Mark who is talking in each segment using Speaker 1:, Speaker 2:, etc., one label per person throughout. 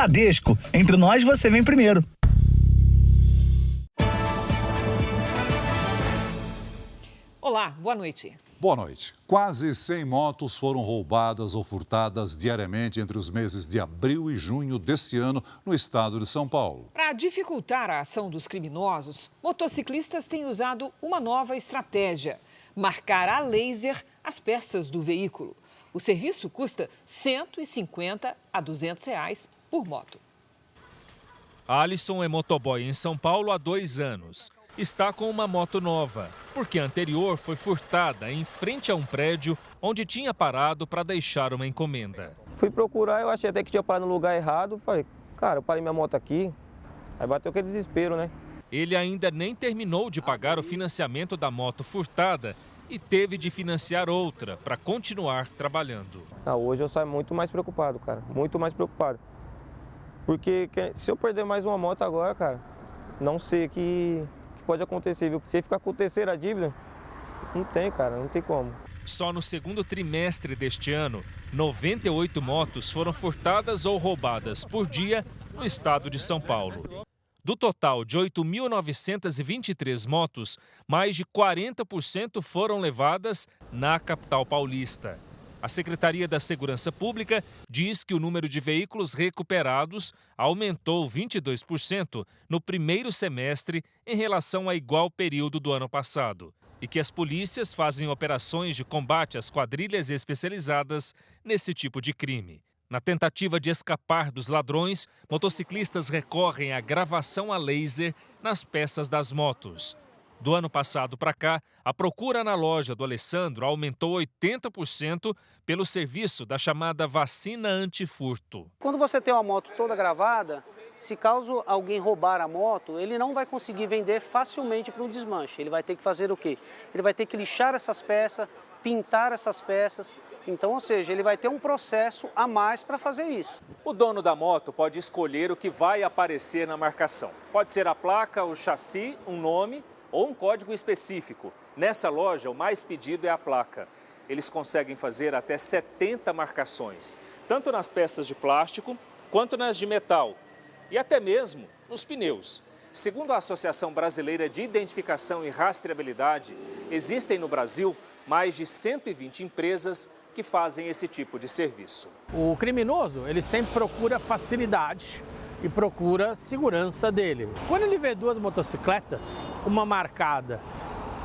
Speaker 1: Bradesco, entre nós você vem primeiro.
Speaker 2: Olá, boa noite.
Speaker 3: Boa noite. Quase 100 motos foram roubadas ou furtadas diariamente entre os meses de abril e junho deste ano no estado de São Paulo.
Speaker 2: Para dificultar a ação dos criminosos, motociclistas têm usado uma nova estratégia: marcar a laser as peças do veículo. O serviço custa R$ 150 a R$ 200 por moto.
Speaker 4: Alisson é motoboy em São Paulo há 2 anos. Está com uma moto nova, porque a anterior foi furtada em frente a um prédio onde tinha parado para deixar uma encomenda.
Speaker 5: Fui procurar, eu achei até que tinha parado no lugar errado. Falei, cara, eu parei minha moto aqui. Aí bateu aquele desespero, né?
Speaker 4: Ele ainda nem terminou de pagar o financiamento da moto furtada e teve de financiar outra para continuar trabalhando.
Speaker 5: Hoje eu saio muito mais preocupado, cara. Muito mais preocupado. Porque se eu perder mais uma moto agora, cara, não sei o que pode acontecer, viu? Se ficar com a terceira dívida, não tem, cara, não tem como.
Speaker 4: Só no segundo trimestre deste ano, 98 motos foram furtadas ou roubadas por dia no estado de São Paulo. Do total de 8.923 motos, mais de 40% foram levadas na capital paulista. A Secretaria da Segurança Pública diz que o número de veículos recuperados aumentou 22% no primeiro semestre em relação a igual período do ano passado e que as polícias fazem operações de combate às quadrilhas especializadas nesse tipo de crime. Na tentativa de escapar dos ladrões, motociclistas recorrem à gravação a laser nas peças das motos. Do ano passado para cá, a procura na loja do Alessandro aumentou 80% pelo serviço da chamada vacina antifurto.
Speaker 6: Quando você tem uma moto toda gravada, se caso alguém roubar a moto, ele não vai conseguir vender facilmente para um desmanche. Ele vai ter que fazer o quê? Ele vai ter que lixar essas peças, pintar essas peças. Então, ou seja, ele vai ter um processo a mais para fazer isso.
Speaker 4: O dono da moto pode escolher o que vai aparecer na marcação. Pode ser a placa, o chassi, um nome ou um código específico. Nessa loja, o mais pedido é a placa. Eles conseguem fazer até 70 marcações, tanto nas peças de plástico quanto nas de metal e até mesmo nos pneus. Segundo a Associação Brasileira de Identificação e Rastreabilidade, existem no Brasil mais de 120 empresas que fazem esse tipo de serviço.
Speaker 7: O criminoso, ele sempre procura facilidade e procura segurança dele. Quando ele vê 2 motocicletas, uma marcada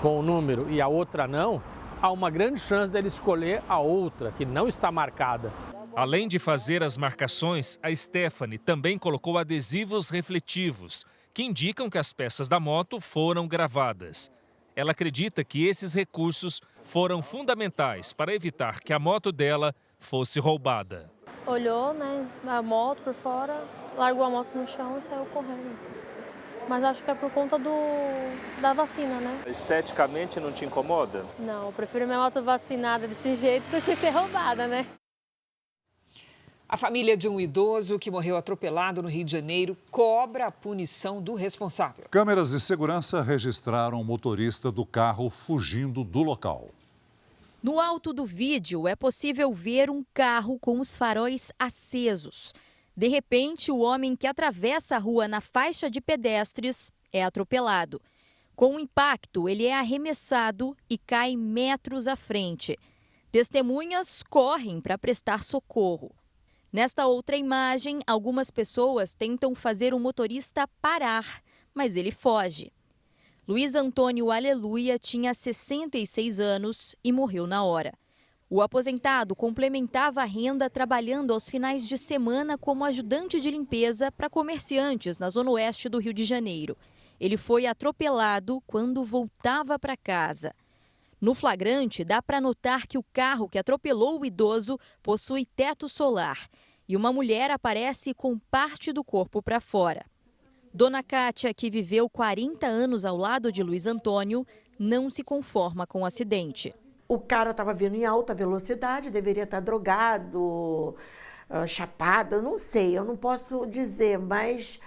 Speaker 7: com o número e a outra não, há uma grande chance dele escolher a outra, que não está marcada.
Speaker 4: Além de fazer as marcações, a Stephanie também colocou adesivos refletivos, que indicam que as peças da moto foram gravadas. Ela acredita que esses recursos foram fundamentais para evitar que a moto dela fosse roubada.
Speaker 8: Olhou, né, a moto por fora, largou a moto no chão e saiu correndo. Mas acho que é por conta da vacina, né?
Speaker 4: Esteticamente não te incomoda?
Speaker 8: Não, eu prefiro minha moto vacinada desse jeito do que ser roubada, né?
Speaker 2: A família de um idoso que morreu atropelado no Rio de Janeiro cobra a punição do responsável.
Speaker 3: Câmeras de segurança registraram o motorista do carro fugindo do local.
Speaker 9: No alto do vídeo é possível ver um carro com os faróis acesos. De repente, o homem que atravessa a rua na faixa de pedestres é atropelado. Com o impacto, ele é arremessado e cai metros à frente. Testemunhas correm para prestar socorro. Nesta outra imagem, algumas pessoas tentam fazer o motorista parar, mas ele foge. Luiz Antônio Aleluia tinha 66 anos e morreu na hora. O aposentado complementava a renda trabalhando aos finais de semana como ajudante de limpeza para comerciantes na zona oeste do Rio de Janeiro. Ele foi atropelado quando voltava para casa. No flagrante, dá para notar que o carro que atropelou o idoso possui teto solar e uma mulher aparece com parte do corpo para fora. Dona Cátia, que viveu 40 anos ao lado de Luiz Antônio, não se conforma com o acidente.
Speaker 10: O cara estava vindo em alta velocidade, deveria estar drogado, chapado, eu não sei, eu não posso dizer, mas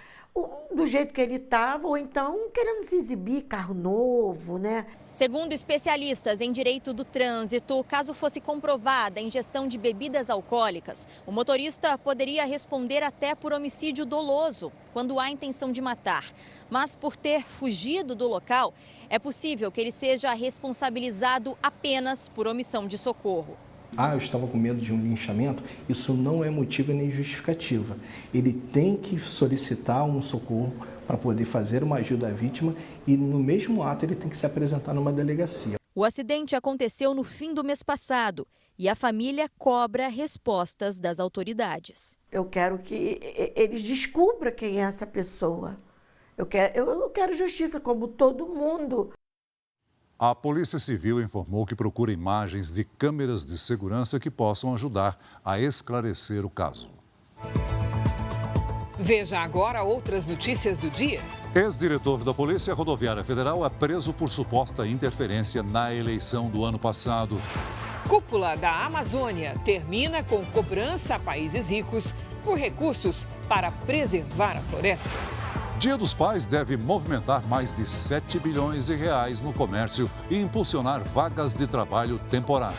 Speaker 10: do jeito que ele estava, ou então querendo se exibir, carro novo, né?
Speaker 9: Segundo especialistas em direito do trânsito, caso fosse comprovada a ingestão de bebidas alcoólicas, o motorista poderia responder até por homicídio doloso, quando há intenção de matar. Mas por ter fugido do local, é possível que ele seja responsabilizado apenas por omissão de socorro.
Speaker 11: Eu estava com medo de um linchamento, isso não é motivo nem justificativa. Ele tem que solicitar um socorro para poder fazer uma ajuda à vítima e no mesmo ato ele tem que se apresentar numa delegacia.
Speaker 9: O acidente aconteceu no fim do mês passado e a família cobra respostas das autoridades.
Speaker 10: Eu quero que eles descubram quem é essa pessoa. Eu quero justiça, como todo mundo.
Speaker 3: A Polícia Civil informou que procura imagens de câmeras de segurança que possam ajudar a esclarecer o caso.
Speaker 2: Veja agora outras notícias do dia.
Speaker 3: Ex-diretor da Polícia Rodoviária Federal é preso por suposta interferência na eleição do ano passado.
Speaker 2: Cúpula da Amazônia termina com cobrança a países ricos por recursos para preservar a floresta.
Speaker 3: Dia dos Pais deve movimentar mais de 7 bilhões de reais no comércio e impulsionar vagas de trabalho temporário.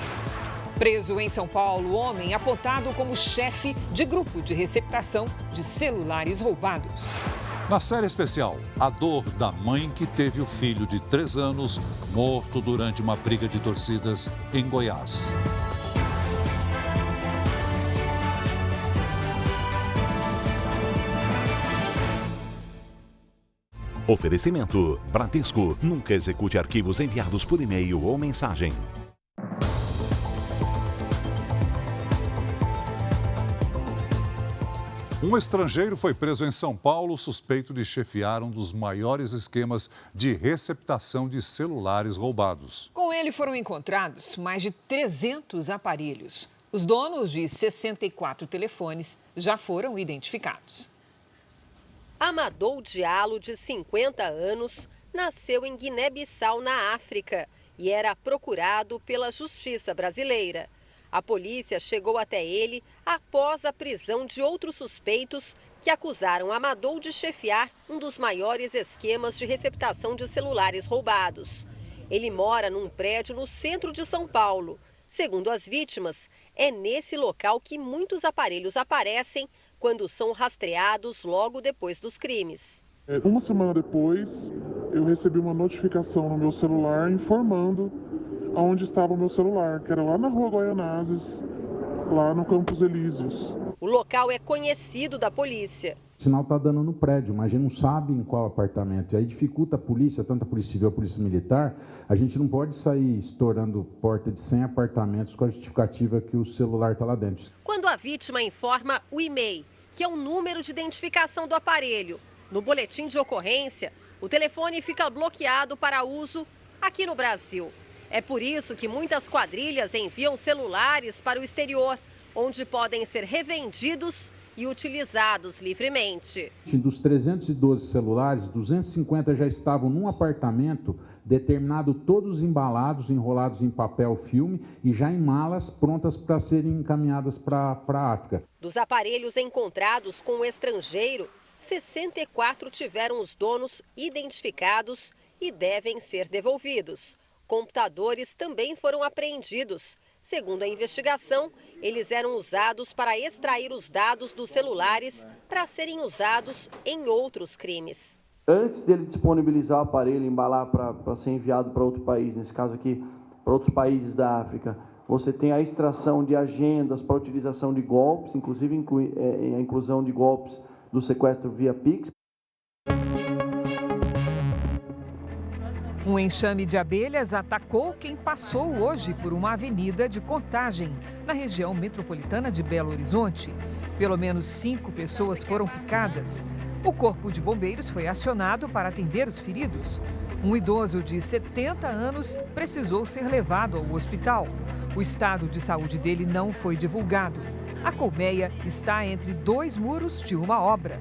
Speaker 2: Preso em São Paulo, homem apontado como chefe de grupo de receptação de celulares roubados.
Speaker 3: Na série especial, a dor da mãe que teve o filho de 3 anos morto durante uma briga de torcidas em Goiás.
Speaker 12: Oferecimento: Bradesco. Nunca execute arquivos enviados por e-mail ou mensagem.
Speaker 3: Um estrangeiro foi preso em São Paulo suspeito de chefiar um dos maiores esquemas de receptação de celulares roubados.
Speaker 2: Com ele foram encontrados mais de 300 aparelhos. Os donos de 64 telefones já foram identificados.
Speaker 13: Amadou Diallo, de 50 anos, nasceu em Guiné-Bissau, na África, e era procurado pela Justiça brasileira. A polícia chegou até ele após a prisão de outros suspeitos que acusaram Amadou de chefiar um dos maiores esquemas de receptação de celulares roubados. Ele mora num prédio no centro de São Paulo. Segundo as vítimas, é nesse local que muitos aparelhos aparecem quando são rastreados logo depois dos crimes.
Speaker 14: Uma semana depois, eu recebi uma notificação no meu celular informando onde estava o meu celular, que era lá na Rua Guaianazes, lá no Campos Elíseos.
Speaker 13: O local é conhecido da polícia.
Speaker 15: O sinal está dando no prédio, mas a gente não sabe em qual apartamento. E aí dificulta a polícia, tanto a Polícia Civil, a Polícia Militar. A gente não pode sair estourando porta de 100 apartamentos com a justificativa que o celular está lá dentro.
Speaker 13: Quando a vítima informa o e-mail, que é o número de identificação do aparelho, no boletim de ocorrência, o telefone fica bloqueado para uso aqui no Brasil. É por isso que muitas quadrilhas enviam celulares para o exterior, onde podem ser revendidos e utilizados livremente.
Speaker 15: Dos 312 celulares, 250 já estavam num apartamento determinado, todos embalados, enrolados em papel filme e já em malas prontas para serem encaminhadas para a África.
Speaker 13: Dos aparelhos encontrados com o estrangeiro, 64 tiveram os donos identificados e devem ser devolvidos. Computadores também foram apreendidos. Segundo a investigação, eles eram usados para extrair os dados dos celulares para serem usados em outros crimes.
Speaker 16: Antes dele disponibilizar o aparelho, embalar para ser enviado para outro país, nesse caso aqui, para outros países da África, você tem a extração de agendas para utilização de golpes, inclusive a inclusão de golpes do sequestro via Pix.
Speaker 2: Um enxame de abelhas atacou quem passou hoje por uma avenida de Contagem, na região metropolitana de Belo Horizonte. Pelo menos 5 pessoas foram picadas. O Corpo de Bombeiros foi acionado para atender os feridos. Um idoso de 70 anos precisou ser levado ao hospital. O estado de saúde dele não foi divulgado. A colmeia está entre 2 muros de uma obra.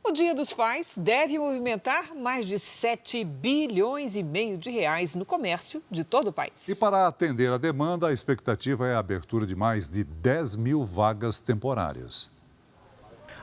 Speaker 2: O Dia dos Pais deve movimentar mais de 7 bilhões e meio de reais no comércio de todo o país.
Speaker 3: E para atender a demanda, a expectativa é a abertura de mais de 10 mil vagas temporárias.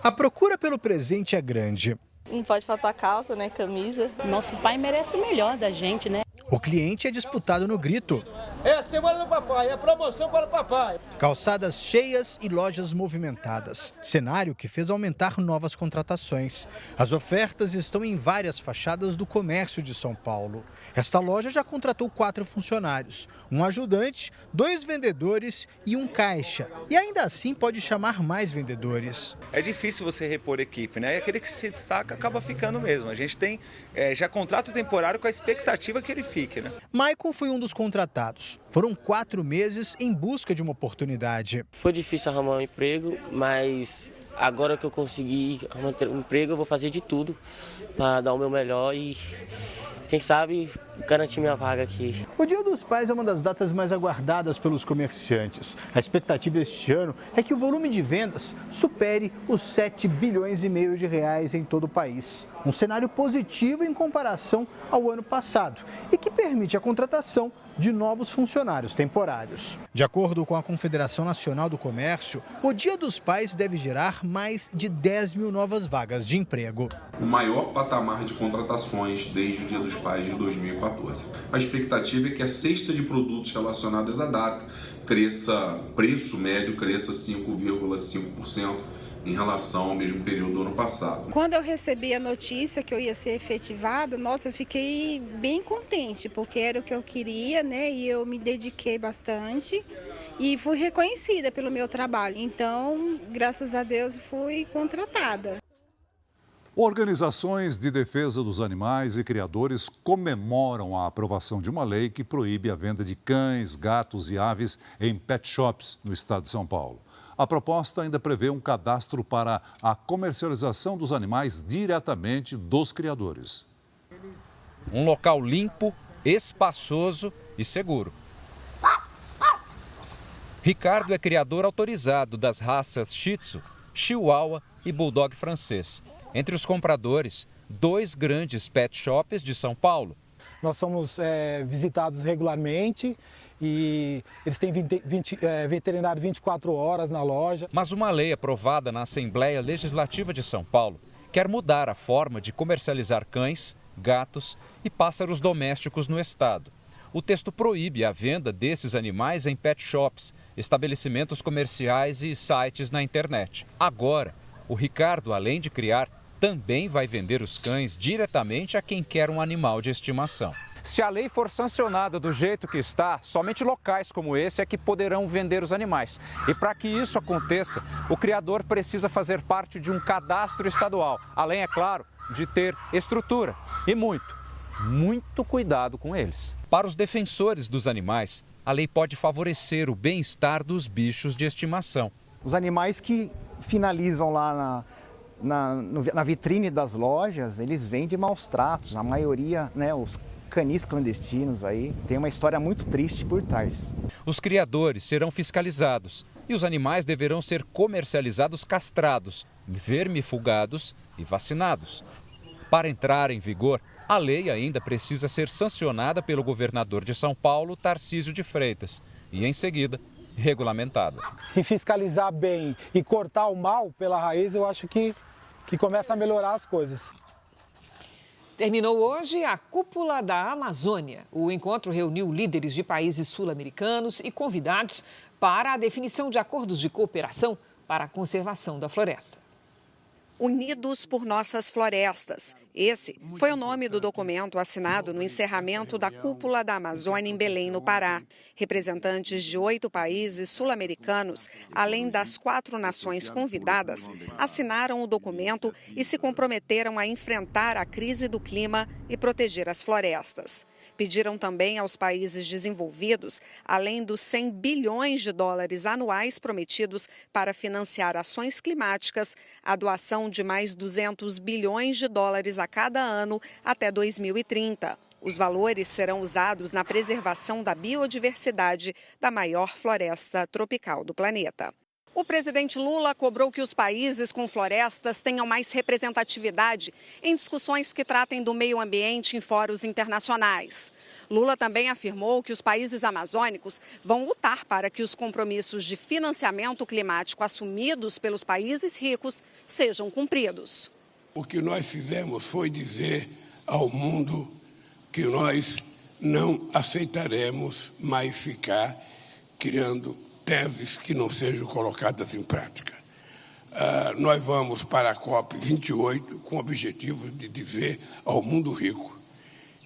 Speaker 17: A procura pelo presente é grande.
Speaker 18: Não pode faltar calça, né? Camisa.
Speaker 19: Nosso pai merece o melhor da gente, né?
Speaker 17: O cliente é disputado no grito.
Speaker 20: É a semana do papai, é a promoção para o papai.
Speaker 17: Calçadas cheias e lojas movimentadas. Cenário que fez aumentar novas contratações. As ofertas estão em várias fachadas do comércio de São Paulo. Esta loja já contratou 4 funcionários, um ajudante, 2 vendedores e um caixa. E ainda assim pode chamar mais vendedores.
Speaker 21: É difícil você repor equipe, né? E aquele que se destaca acaba ficando mesmo. A gente tem já contrato temporário com a expectativa que ele fique, né?
Speaker 17: Maicon foi um dos contratados. Foram 4 meses em busca de uma oportunidade.
Speaker 22: Foi difícil arrumar um emprego, mas agora que eu consegui arrumar um emprego, eu vou fazer de tudo para dar o meu melhor e, quem sabe, garantir minha vaga aqui.
Speaker 17: O Dia dos Pais é uma das datas mais aguardadas pelos comerciantes. A expectativa este ano é que o volume de vendas supere os 7,5 bilhões de reais em todo o país. Um cenário positivo em comparação ao ano passado e que permite a contratação de novos funcionários temporários. De acordo com a Confederação Nacional do Comércio, o Dia dos Pais deve gerar mais de 10 mil novas vagas de emprego.
Speaker 23: O maior patamar de contratações desde o Dia dos Pais de 2014. A expectativa é que a cesta de produtos relacionados à data cresça, o preço médio cresça 5,5% em relação ao mesmo período do ano passado.
Speaker 24: Quando eu recebi a notícia que eu ia ser efetivada, nossa, eu fiquei bem contente, porque era o que eu queria, né? E eu me dediquei bastante e fui reconhecida pelo meu trabalho. Então, graças a Deus, fui contratada.
Speaker 3: Organizações de defesa dos animais e criadores comemoram a aprovação de uma lei que proíbe a venda de cães, gatos e aves em pet shops no estado de São Paulo. A proposta ainda prevê um cadastro para a comercialização dos animais diretamente dos criadores.
Speaker 25: Um local limpo, espaçoso e seguro. Ricardo é criador autorizado das raças Shih Tzu, Chihuahua e Bulldog francês. Entre os compradores, 2 grandes pet shops de São Paulo.
Speaker 26: Nós somos visitados regularmente e eles têm veterinário 24 horas na loja.
Speaker 25: Mas uma lei aprovada na Assembleia Legislativa de São Paulo quer mudar a forma de comercializar cães, gatos e pássaros domésticos no estado. O texto proíbe a venda desses animais em pet shops, estabelecimentos comerciais e sites na internet. Agora, o Ricardo, além de criar, também vai vender os cães diretamente a quem quer um animal de estimação. Se a lei for sancionada do jeito que está, somente locais como esse é que poderão vender os animais. E para que isso aconteça, o criador precisa fazer parte de um cadastro estadual, além, é claro, de ter estrutura e muito cuidado com eles. Para os defensores dos animais, a lei pode favorecer o bem-estar dos bichos de estimação.
Speaker 27: Os animais que finalizam lá na vitrine das lojas, eles vêm de maus tratos. A maioria, né, os canis clandestinos aí, tem uma história muito triste por trás.
Speaker 25: Os criadores serão fiscalizados e os animais deverão ser comercializados castrados, vermifugados e vacinados. Para entrar em vigor, a lei ainda precisa ser sancionada pelo governador de São Paulo, Tarcísio de Freitas, e, em seguida, regulamentada.
Speaker 26: Se fiscalizar bem e cortar o mal pela raiz, eu acho que começa a melhorar as coisas.
Speaker 2: Terminou hoje a Cúpula da Amazônia. O encontro reuniu líderes de países sul-americanos e convidados para a definição de acordos de cooperação para a conservação da floresta.
Speaker 28: Unidos por Nossas Florestas. Esse foi o nome do documento assinado no encerramento da Cúpula da Amazônia em Belém, no Pará. Representantes de 8 países sul-americanos, além das 4 nações convidadas, assinaram o documento e se comprometeram a enfrentar a crise do clima e proteger as florestas. Pediram também aos países desenvolvidos, além dos 100 bilhões de dólares anuais prometidos para financiar ações climáticas, a doação de mais 200 bilhões de dólares a cada ano até 2030. Os valores serão usados na preservação da biodiversidade da maior floresta tropical do planeta. O presidente Lula cobrou que os países com florestas tenham mais representatividade em discussões que tratem do meio ambiente em fóruns internacionais. Lula também afirmou que os países amazônicos vão lutar para que os compromissos de financiamento climático assumidos pelos países ricos sejam cumpridos.
Speaker 1: O que nós fizemos foi dizer ao mundo que nós não aceitaremos mais ficar criando teses que não sejam colocadas em prática. Nós vamos para a COP28 com o objetivo de dizer ao mundo rico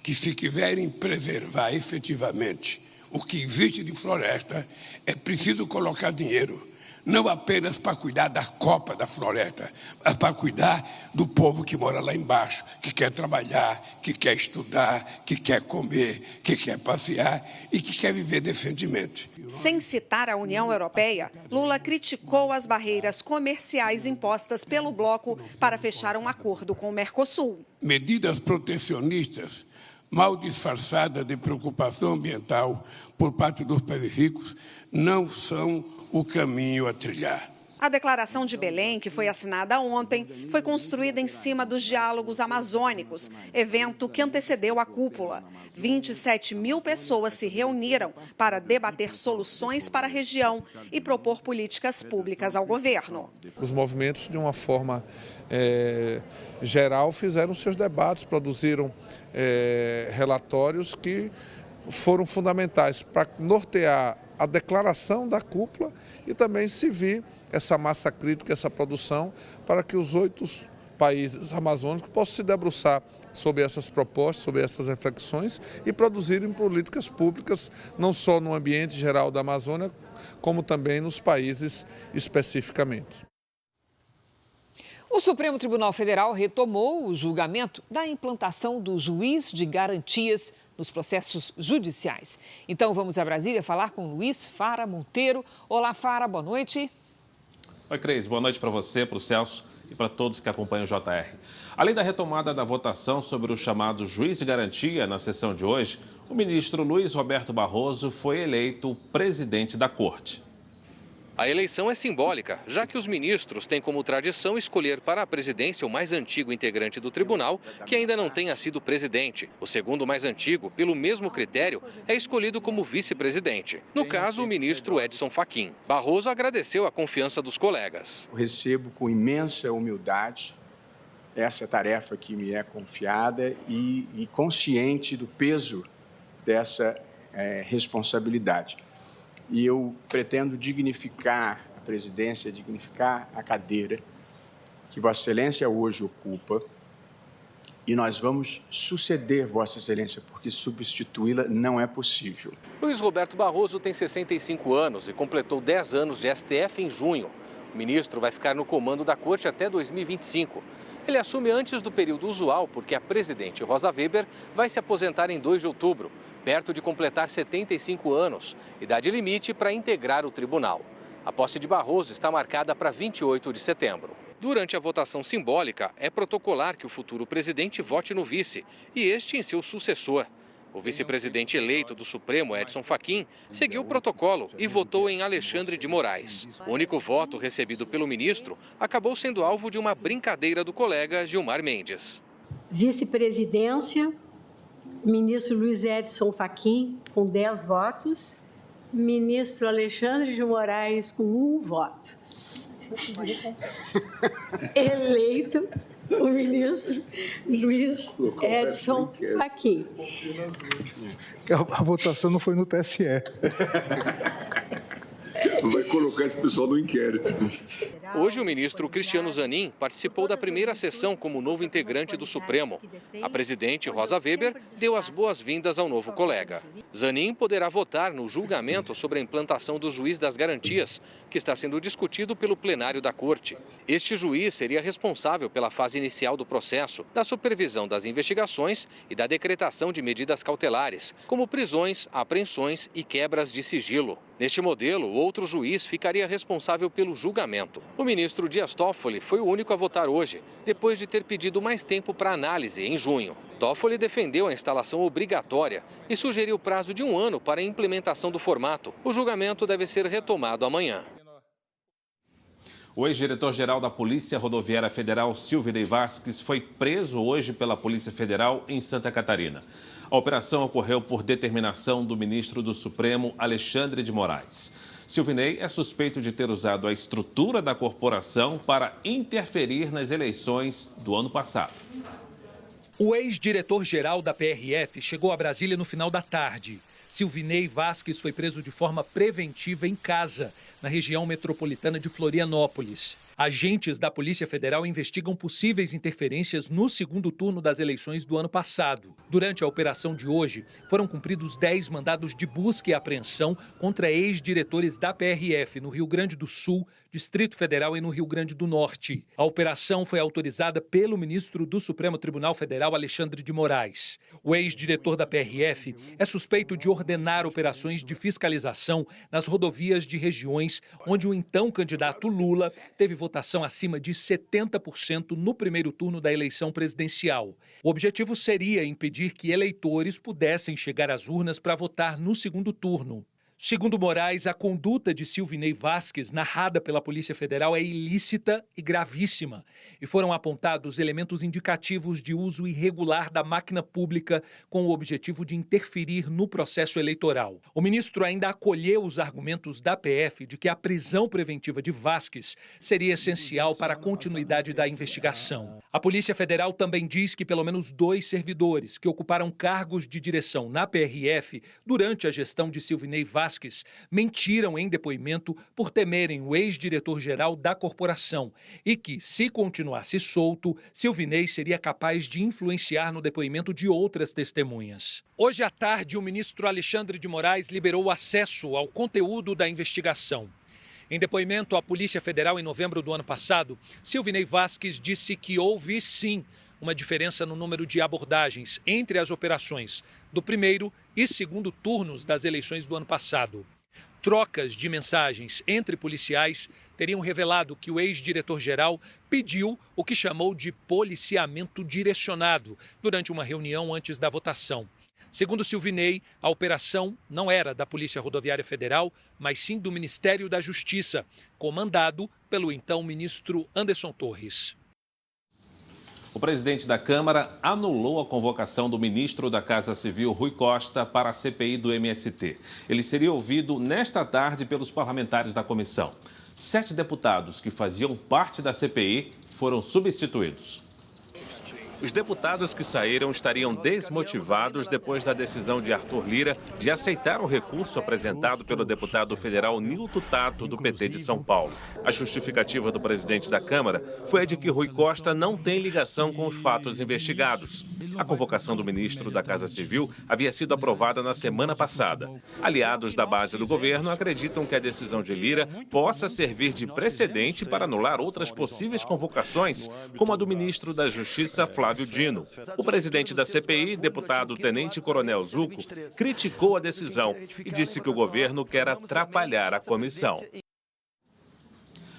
Speaker 1: que, se quiserem preservar efetivamente o que existe de floresta, é preciso colocar dinheiro, não apenas para cuidar da copa da floresta, mas para cuidar do povo que mora lá embaixo, que quer trabalhar, que quer estudar, que quer comer, que quer passear e que quer viver decentemente.
Speaker 28: Sem citar a União Europeia, Lula criticou as barreiras comerciais impostas pelo bloco para fechar um acordo com o Mercosul.
Speaker 1: Medidas protecionistas, mal disfarçadas de preocupação ambiental por parte dos países ricos, não são o caminho a trilhar.
Speaker 28: A Declaração de Belém, que foi assinada ontem, foi construída em cima dos diálogos amazônicos, evento que antecedeu a cúpula. 27 mil pessoas se reuniram para debater soluções para a região e propor políticas públicas ao governo.
Speaker 4: Os movimentos, de uma forma geral, fizeram seus debates, produziram relatórios que foram fundamentais para nortear a declaração da cúpula e também servir essa massa crítica, essa produção, para que os 8 países amazônicos possam se debruçar sobre essas propostas, sobre essas reflexões e produzirem políticas públicas, não só no ambiente geral da Amazônia, como também nos países especificamente.
Speaker 2: O Supremo Tribunal Federal retomou o julgamento da implantação do juiz de garantias nos processos judiciais. Então vamos a Brasília falar com Luiz Fara Monteiro. Olá, Fara, boa noite.
Speaker 5: Oi, Cris, boa noite para você, para o Celso e para todos que acompanham o JR. Além da retomada da votação sobre o chamado juiz de garantia na sessão de hoje, o ministro Luiz Roberto Barroso foi eleito presidente da Corte.
Speaker 6: A eleição é simbólica, já que os ministros têm como tradição escolher para a presidência o mais antigo integrante do tribunal, que ainda não tenha sido presidente. O segundo mais antigo, pelo mesmo critério, é escolhido como vice-presidente. No caso, o ministro Edson Fachin. Barroso agradeceu a confiança dos colegas.
Speaker 7: Eu recebo com imensa humildade essa tarefa que me é confiada e consciente do peso dessa responsabilidade. E eu pretendo dignificar a presidência, dignificar a cadeira que Vossa Excelência hoje ocupa, e nós vamos suceder Vossa Excelência, porque substituí-la não é possível.
Speaker 6: Luiz Roberto Barroso tem 65 anos e completou 10 anos de STF em junho. O ministro vai ficar no comando da Corte até 2025. Ele assume antes do período usual, porque a presidente Rosa Weber vai se aposentar em 2 de outubro. Perto de completar 75 anos, idade limite para integrar o tribunal. A posse de Barroso está marcada para 28 de setembro. Durante a votação simbólica, é protocolar que o futuro presidente vote no vice e este em seu sucessor. O vice-presidente eleito do Supremo, Edson Fachin, seguiu o protocolo e votou em Alexandre de Moraes. O único voto recebido pelo ministro acabou sendo alvo de uma brincadeira do colega Gilmar Mendes.
Speaker 8: Vice-presidência, ministro Luiz Edson Fachin, com 10 votos. Ministro Alexandre de Moraes, com 1 voto. Eleito o ministro Luiz Edson Fachin.
Speaker 9: A votação não foi no TSE.
Speaker 7: Vai colocar esse pessoal no inquérito.
Speaker 6: Hoje, o ministro Cristiano Zanin participou da primeira sessão como novo integrante do Supremo. A presidente Rosa Weber deu as boas-vindas ao novo colega. Zanin poderá votar no julgamento sobre a implantação do juiz das garantias, que está sendo discutido pelo plenário da Corte. Este juiz seria responsável pela fase inicial do processo, da supervisão das investigações e da decretação de medidas cautelares, como prisões, apreensões e quebras de sigilo. Neste modelo, outro juiz ficaria responsável pelo julgamento. O ministro Dias Toffoli foi o único a votar hoje, depois de ter pedido mais tempo para análise em junho. Toffoli defendeu a instalação obrigatória e sugeriu prazo de 1 ano para a implementação do formato. O julgamento deve ser retomado amanhã.
Speaker 5: O ex-diretor-geral da Polícia Rodoviária Federal, Silvinei Vasquez, foi preso hoje pela Polícia Federal em Santa Catarina. A operação ocorreu por determinação do ministro do Supremo, Alexandre de Moraes. Silvinei é suspeito de ter usado a estrutura da corporação para interferir nas eleições do ano passado.
Speaker 10: O ex-diretor-geral da PRF chegou a Brasília no final da tarde. Silvinei Vasquez foi preso de forma preventiva em casa, na região metropolitana de Florianópolis. Agentes da Polícia Federal investigam possíveis interferências no segundo turno das eleições do ano passado. Durante a operação de hoje, foram cumpridos 10 mandados de busca e apreensão contra ex-diretores da PRF no Rio Grande do Sul, Distrito Federal e no Rio Grande do Norte. A operação foi autorizada pelo ministro do Supremo Tribunal Federal, Alexandre de Moraes. O ex-diretor da PRF é suspeito de ordenar operações de fiscalização nas rodovias de regiões onde o então candidato Lula teve votação acima de 70% no primeiro turno da eleição presidencial. O objetivo seria impedir que eleitores pudessem chegar às urnas para votar no segundo turno. Segundo Moraes, a conduta de Silvinei Vasquez, narrada pela Polícia Federal, é ilícita e gravíssima. E foram apontados elementos indicativos de uso irregular da máquina pública com o objetivo de interferir no processo eleitoral. O ministro ainda acolheu os argumentos da PF de que a prisão preventiva de Vasquez seria essencial para a continuidade da investigação. A Polícia Federal também diz que pelo menos 2 servidores que ocuparam cargos de direção na PRF durante a gestão de Silvinei Vasquez mentiram em depoimento por temerem o ex-diretor-geral da corporação e que, se continuasse solto, Silvinei seria capaz de influenciar no depoimento de outras testemunhas. Hoje à tarde, o ministro Alexandre de Moraes liberou o acesso ao conteúdo da investigação. Em depoimento à Polícia Federal em novembro do ano passado, Silvinei Vasquez disse que houve, sim, uma diferença no número de abordagens entre as operações do primeiro e segundo turnos das eleições do ano passado. Trocas de mensagens entre policiais teriam revelado que o ex-diretor-geral pediu o que chamou de policiamento direcionado durante uma reunião antes da votação. Segundo Silvinei, a operação não era da Polícia Rodoviária Federal, mas sim do Ministério da Justiça, comandado pelo então ministro Anderson Torres.
Speaker 5: O presidente da Câmara anulou a convocação do ministro da Casa Civil, Rui Costa, para a CPI do MST. Ele seria ouvido nesta tarde pelos parlamentares da comissão. 7 deputados que faziam parte da CPI foram substituídos.
Speaker 11: Os deputados que saíram estariam desmotivados depois da decisão de Arthur Lira de aceitar o recurso apresentado pelo deputado federal Nilton Tato, do PT de São Paulo. A justificativa do presidente da Câmara foi a de que Rui Costa não tem ligação com os fatos investigados. A convocação do ministro da Casa Civil havia sido aprovada na semana passada. Aliados da base do governo acreditam que a decisão de Lira possa servir de precedente para anular outras possíveis convocações, como a do ministro da Justiça, Flávio Dino. O presidente da CPI, deputado Tenente Coronel Zucco, criticou a decisão e disse que o governo quer atrapalhar a comissão.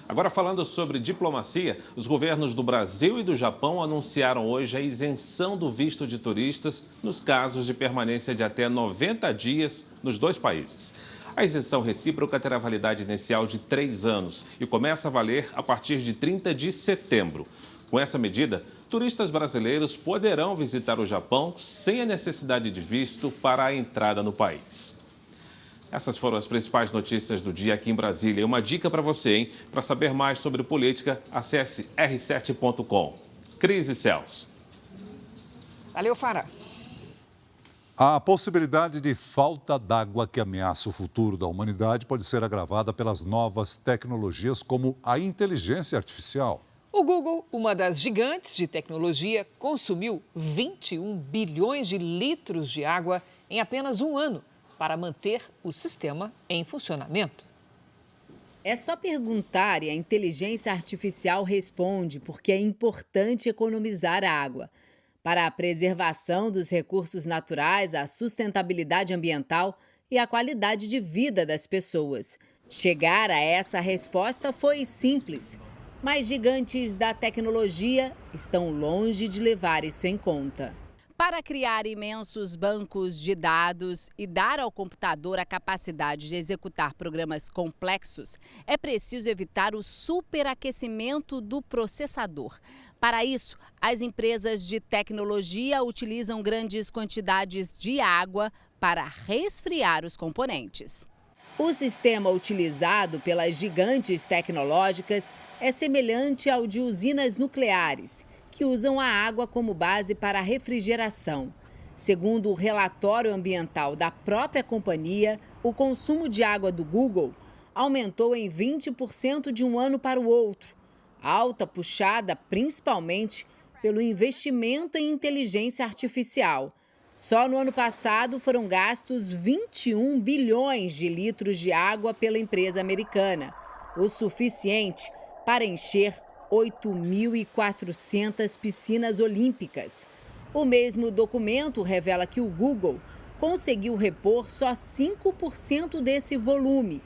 Speaker 5: Agora, falando sobre diplomacia, os governos do Brasil e do Japão anunciaram hoje a isenção do visto de turistas nos casos de permanência de até 90 dias nos 2 países. A isenção recíproca terá validade inicial de 3 anos e começa a valer a partir de 30 de setembro. Com essa medida, turistas brasileiros poderão visitar o Japão sem a necessidade de visto para a entrada no país. Essas foram as principais notícias do dia aqui em Brasília. E uma dica para você, hein? Para saber mais sobre política, acesse r7.com. Cris e Celso.
Speaker 2: Valeu, Fara.
Speaker 3: A possibilidade de falta d'água que ameaça o futuro da humanidade pode ser agravada pelas novas tecnologias como a inteligência artificial.
Speaker 2: O Google, uma das gigantes de tecnologia, consumiu 21 bilhões de litros de água em apenas um ano para manter o sistema em funcionamento.
Speaker 12: É só perguntar e a inteligência artificial responde, porque é importante economizar água. Para a preservação dos recursos naturais, a sustentabilidade ambiental e a qualidade de vida das pessoas. Chegar a essa resposta foi simples, mas gigantes da tecnologia estão longe de levar isso em conta. Para criar imensos bancos de dados e dar ao computador a capacidade de executar programas complexos, é preciso evitar o superaquecimento do processador. Para isso, as empresas de tecnologia utilizam grandes quantidades de água para resfriar os componentes. O sistema utilizado pelas gigantes tecnológicas é semelhante ao de usinas nucleares, que usam a água como base para a refrigeração. Segundo o relatório ambiental da própria companhia, o consumo de água do Google aumentou em 20% de um ano para o outro. Alta puxada principalmente pelo investimento em inteligência artificial. Só no ano passado foram gastos 21 bilhões de litros de água pela empresa americana, o suficiente para encher 8.400 piscinas olímpicas. O mesmo documento revela que o Google conseguiu repor só 5% desse volume.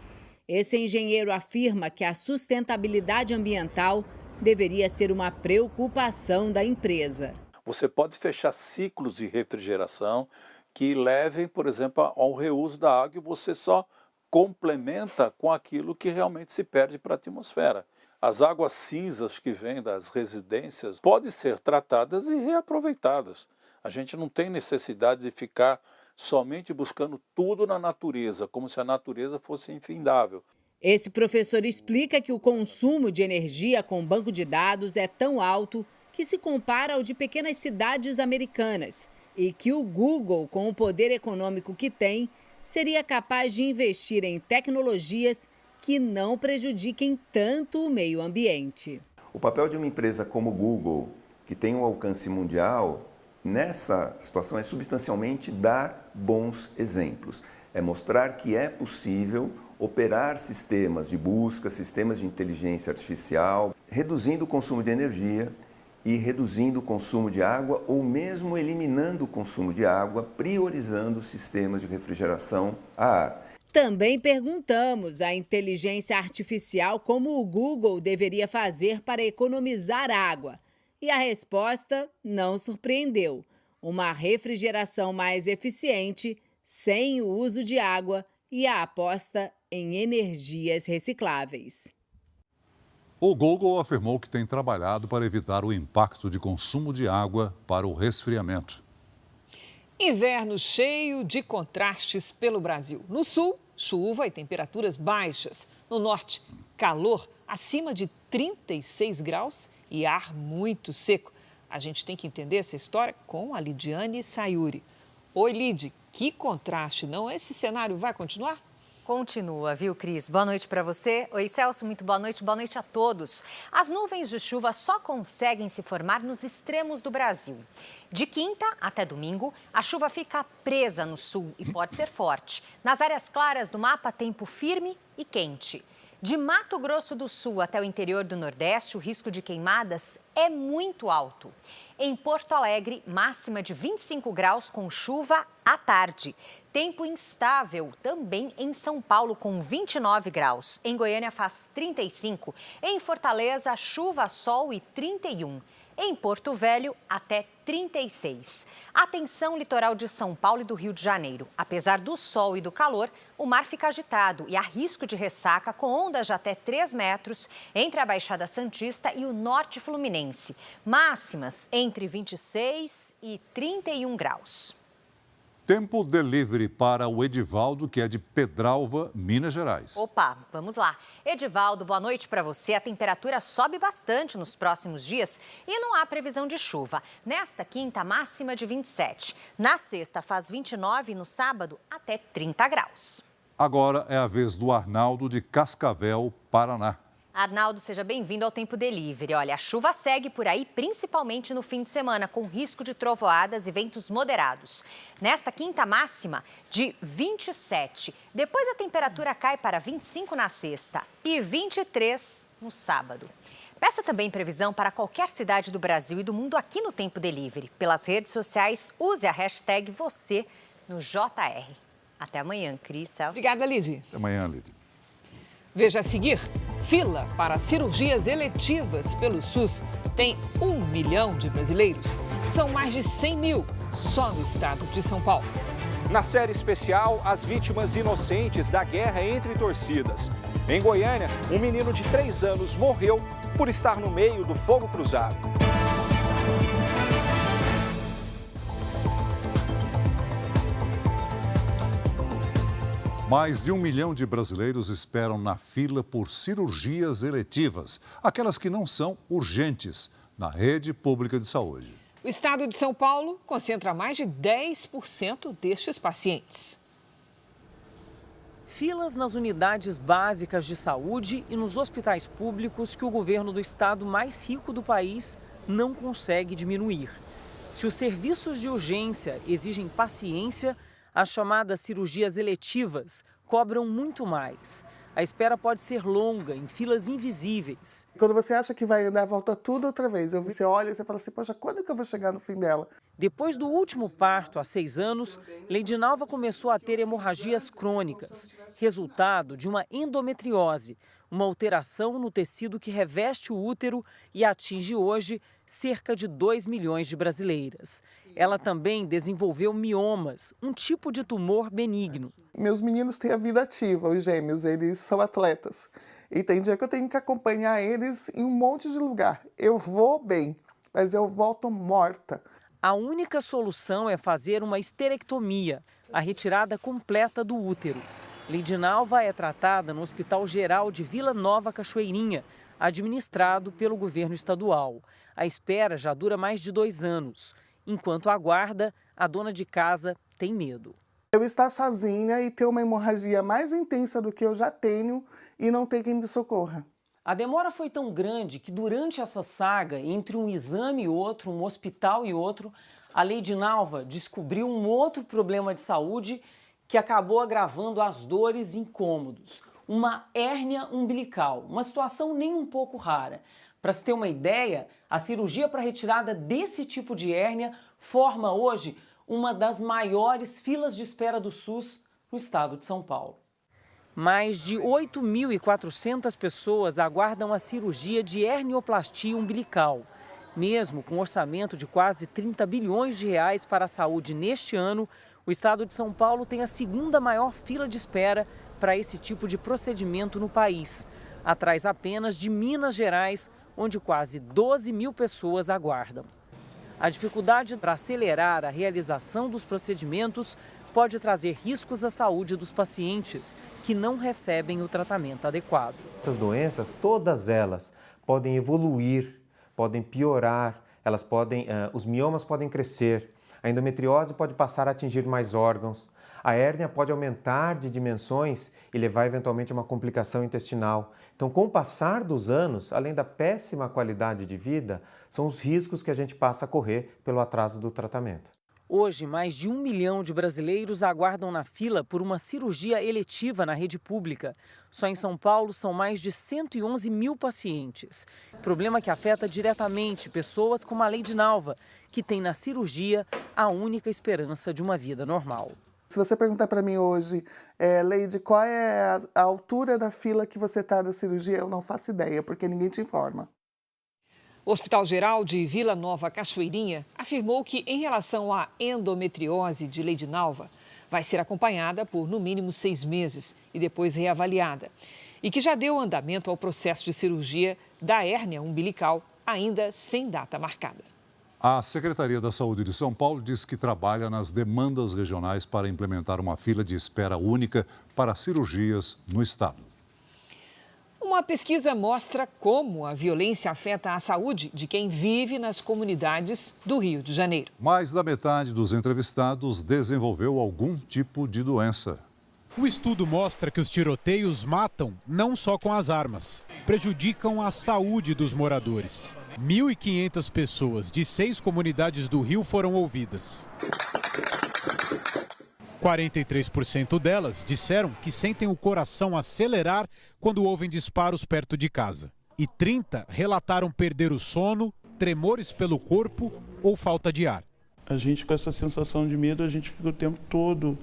Speaker 12: Esse engenheiro afirma que a sustentabilidade ambiental deveria ser uma preocupação da empresa.
Speaker 13: Você pode fechar ciclos de refrigeração que levem, por exemplo, ao reuso da água e você só complementa com aquilo que realmente se perde para a atmosfera. As águas cinzas que vêm das residências podem ser tratadas e reaproveitadas. A gente não tem necessidade de ficar somente buscando tudo na natureza, como se a natureza fosse infindável.
Speaker 12: Esse professor explica que o consumo de energia com banco de dados é tão alto que se compara ao de pequenas cidades americanas e que o Google, com o poder econômico que tem, seria capaz de investir em tecnologias que não prejudiquem tanto o meio ambiente.
Speaker 14: O papel de uma empresa como o Google, que tem um alcance mundial, nessa situação é substancialmente dar bons exemplos. É mostrar que é possível operar sistemas de busca, sistemas de inteligência artificial, reduzindo o consumo de energia e reduzindo o consumo de água ou mesmo eliminando o consumo de água, priorizando sistemas de refrigeração a ar.
Speaker 12: Também perguntamos à inteligência artificial como o Google deveria fazer para economizar água. E a resposta não surpreendeu. Uma refrigeração mais eficiente, sem o uso de água e a aposta em energias recicláveis.
Speaker 3: O Google afirmou que tem trabalhado para evitar o impacto de consumo de água para o resfriamento.
Speaker 2: Inverno cheio de contrastes pelo Brasil. No sul, chuva e temperaturas baixas. No norte, calor acima de 36 graus e ar muito seco. A gente tem que entender essa história com a Lidiane Sayuri. Oi, Lid, que contraste, não? Esse cenário vai continuar?
Speaker 15: Continua, viu, Cris? Boa noite para você. Oi, Celso, muito boa noite a todos. As nuvens de chuva só conseguem se formar nos extremos do Brasil. De quinta até domingo, a chuva fica presa no sul e pode ser forte. Nas áreas claras do mapa, tempo firme e quente. De Mato Grosso do Sul até o interior do Nordeste, o risco de queimadas é muito alto. Em Porto Alegre, máxima de 25 graus com chuva à tarde. Tempo instável também em São Paulo, com 29 graus. Em Goiânia faz 35. Em Fortaleza, chuva, sol e 31. Em Porto Velho, até 36. Atenção, litoral de São Paulo e do Rio de Janeiro. Apesar do sol e do calor, o mar fica agitado e há risco de ressaca com ondas de até 3 metros entre a Baixada Santista e o Norte Fluminense. Máximas entre 26 e 31 graus.
Speaker 3: Tempo delivery para o Edivaldo, que é de Pedralva, Minas Gerais.
Speaker 15: Opa, vamos lá. Edivaldo, boa noite para você. A temperatura sobe bastante nos próximos dias e não há previsão de chuva. Nesta quinta, máxima de 27. Na sexta, faz 29 e no sábado, até 30 graus.
Speaker 3: Agora é a vez do Arnaldo, de Cascavel, Paraná.
Speaker 15: Arnaldo, seja bem-vindo ao Tempo Delivery. Olha, a chuva segue por aí, principalmente no fim de semana, com risco de trovoadas e ventos moderados. Nesta quinta, máxima de 27. Depois a temperatura cai para 25 na sexta e 23 no sábado. Peça também previsão para qualquer cidade do Brasil e do mundo aqui no Tempo Delivery. Pelas redes sociais, use a hashtag você no JR. Até amanhã, Cris, Celso.
Speaker 2: Obrigada, Lidy.
Speaker 3: Até amanhã, Lidy.
Speaker 2: Veja a seguir, fila para cirurgias eletivas pelo SUS tem 1 milhão de brasileiros. São mais de 100 mil só no estado de São Paulo.
Speaker 16: Na série especial, as vítimas inocentes da guerra entre torcidas. Em Goiânia, um menino de 3 anos morreu por estar no meio do fogo cruzado.
Speaker 3: Mais de 1 milhão de brasileiros esperam na fila por cirurgias eletivas, aquelas que não são urgentes, na rede pública de saúde.
Speaker 2: O estado de São Paulo concentra mais de 10% destes pacientes.
Speaker 17: Filas nas unidades básicas de saúde e nos hospitais públicos que o governo do estado mais rico do país não consegue diminuir. Se os serviços de urgência exigem paciência, as chamadas cirurgias eletivas cobram muito mais. A espera pode ser longa, em filas invisíveis.
Speaker 18: Quando você acha que vai andar, volta tudo outra vez. Você olha e você fala assim, poxa, quando que eu vou chegar no fim dela?
Speaker 17: Depois do último parto, há 6 anos, Leidinalva começou a ter hemorragias crônicas, resultado de uma endometriose, uma alteração no tecido que reveste o útero e atinge hoje cerca de 2 milhões de brasileiras. Ela também desenvolveu miomas, um tipo de tumor benigno.
Speaker 18: Meus meninos têm a vida ativa, os gêmeos, eles são atletas. E tem dia que eu tenho que acompanhar eles em um monte de lugar. Eu vou bem, mas eu volto morta.
Speaker 17: A única solução é fazer uma esterectomia, a retirada completa do útero. Leidinalva é tratada no Hospital Geral de Vila Nova Cachoeirinha, administrado pelo governo estadual. A espera já dura mais de 2 anos. Enquanto aguarda, a dona de casa tem medo.
Speaker 18: Eu estar sozinha e ter uma hemorragia mais intensa do que eu já tenho e não ter quem me socorra.
Speaker 17: A demora foi tão grande que durante essa saga, entre um exame e outro, um hospital e outro, a Leidinalva descobriu um outro problema de saúde que acabou agravando as dores e incômodos. Uma hérnia umbilical, uma situação nem um pouco rara. Para se ter uma ideia, a cirurgia para retirada desse tipo de hérnia forma hoje uma das maiores filas de espera do SUS no estado de São Paulo. Mais de 8.400 pessoas aguardam a cirurgia de hernioplastia umbilical. Mesmo com um orçamento de quase 30 bilhões de reais para a saúde neste ano, o estado de São Paulo tem a 2ª maior fila de espera para esse tipo de procedimento no país, atrás apenas de Minas Gerais, onde quase 12 mil pessoas aguardam. A dificuldade para acelerar a realização dos procedimentos pode trazer riscos à saúde dos pacientes que não recebem o tratamento adequado.
Speaker 19: Essas doenças, todas elas, podem evoluir, podem piorar, os miomas podem crescer, a endometriose pode passar a atingir mais órgãos, a hérnia pode aumentar de dimensões e levar eventualmente a uma complicação intestinal. Então, com o passar dos anos, além da péssima qualidade de vida, são os riscos que a gente passa a correr pelo atraso do tratamento.
Speaker 17: Hoje, mais de 1 milhão de brasileiros aguardam na fila por uma cirurgia eletiva na rede pública. Só em São Paulo são mais de 111 mil pacientes. Problema que afeta diretamente pessoas como a Leidinalva, que tem na cirurgia a única esperança de uma vida normal.
Speaker 18: Se você perguntar para mim hoje, Leide, qual é a altura da fila que você está da cirurgia, eu não faço ideia, porque ninguém te informa.
Speaker 2: O Hospital Geral de Vila Nova Cachoeirinha afirmou que, em relação à endometriose de Leidinalva, vai ser acompanhada por, no mínimo, 6 meses e depois reavaliada. E que já deu andamento ao processo de cirurgia da hérnia umbilical, ainda sem data marcada.
Speaker 3: A Secretaria da Saúde de São Paulo diz que trabalha nas demandas regionais para implementar uma fila de espera única para cirurgias no estado.
Speaker 2: Uma pesquisa mostra como a violência afeta a saúde de quem vive nas comunidades do Rio de Janeiro.
Speaker 3: Mais da metade dos entrevistados desenvolveu algum tipo de doença.
Speaker 20: O estudo mostra que os tiroteios matam não só com as armas, prejudicam a saúde dos moradores. 1.500 pessoas de 6 comunidades do Rio foram ouvidas. 43% delas disseram que sentem o coração acelerar quando ouvem disparos perto de casa. E 30% relataram perder o sono, tremores pelo corpo ou falta de ar.
Speaker 21: A gente, com essa sensação de medo, a gente fica o tempo todo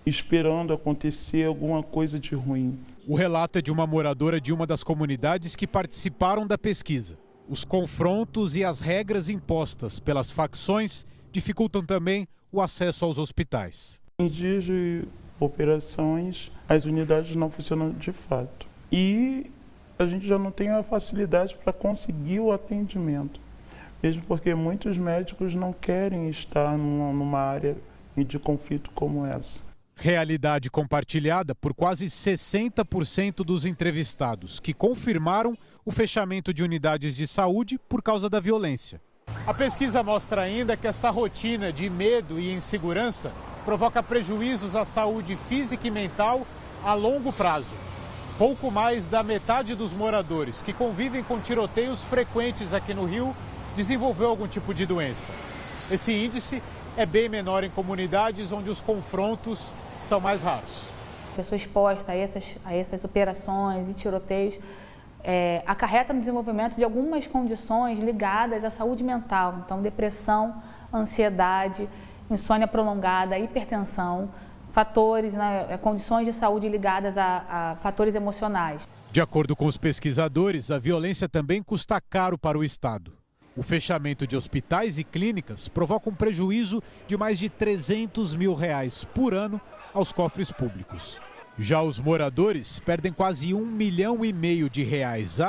Speaker 21: esperando acontecer alguma coisa de ruim.
Speaker 20: O relato é de uma moradora de uma das comunidades que participaram da pesquisa. Os confrontos e as regras impostas pelas facções dificultam também o acesso aos hospitais.
Speaker 21: Em dias de operações, as unidades não funcionam de fato. E a gente já não tem a facilidade para conseguir o atendimento. Mesmo porque muitos médicos não querem estar numa área de conflito como essa.
Speaker 20: Realidade compartilhada por quase 60% dos entrevistados, que confirmaram o fechamento de unidades de saúde por causa da violência. A pesquisa mostra ainda que essa rotina de medo e insegurança provoca prejuízos à saúde física e mental a longo prazo. Pouco mais da metade dos moradores que convivem com tiroteios frequentes aqui no Rio desenvolveu algum tipo de doença. Esse índice é bem menor em comunidades onde os confrontos são mais raros.
Speaker 1: A pessoa exposta a essas operações e tiroteios acarreta no desenvolvimento de algumas condições ligadas à saúde mental. Então, depressão, ansiedade, insônia prolongada, hipertensão, fatores, condições de saúde ligadas a fatores emocionais.
Speaker 20: De acordo com os pesquisadores, a violência também custa caro para o Estado. O fechamento de hospitais e clínicas provoca um prejuízo de mais de R$300 mil por ano aos cofres públicos. Já os moradores perdem quase R$1,5 milhão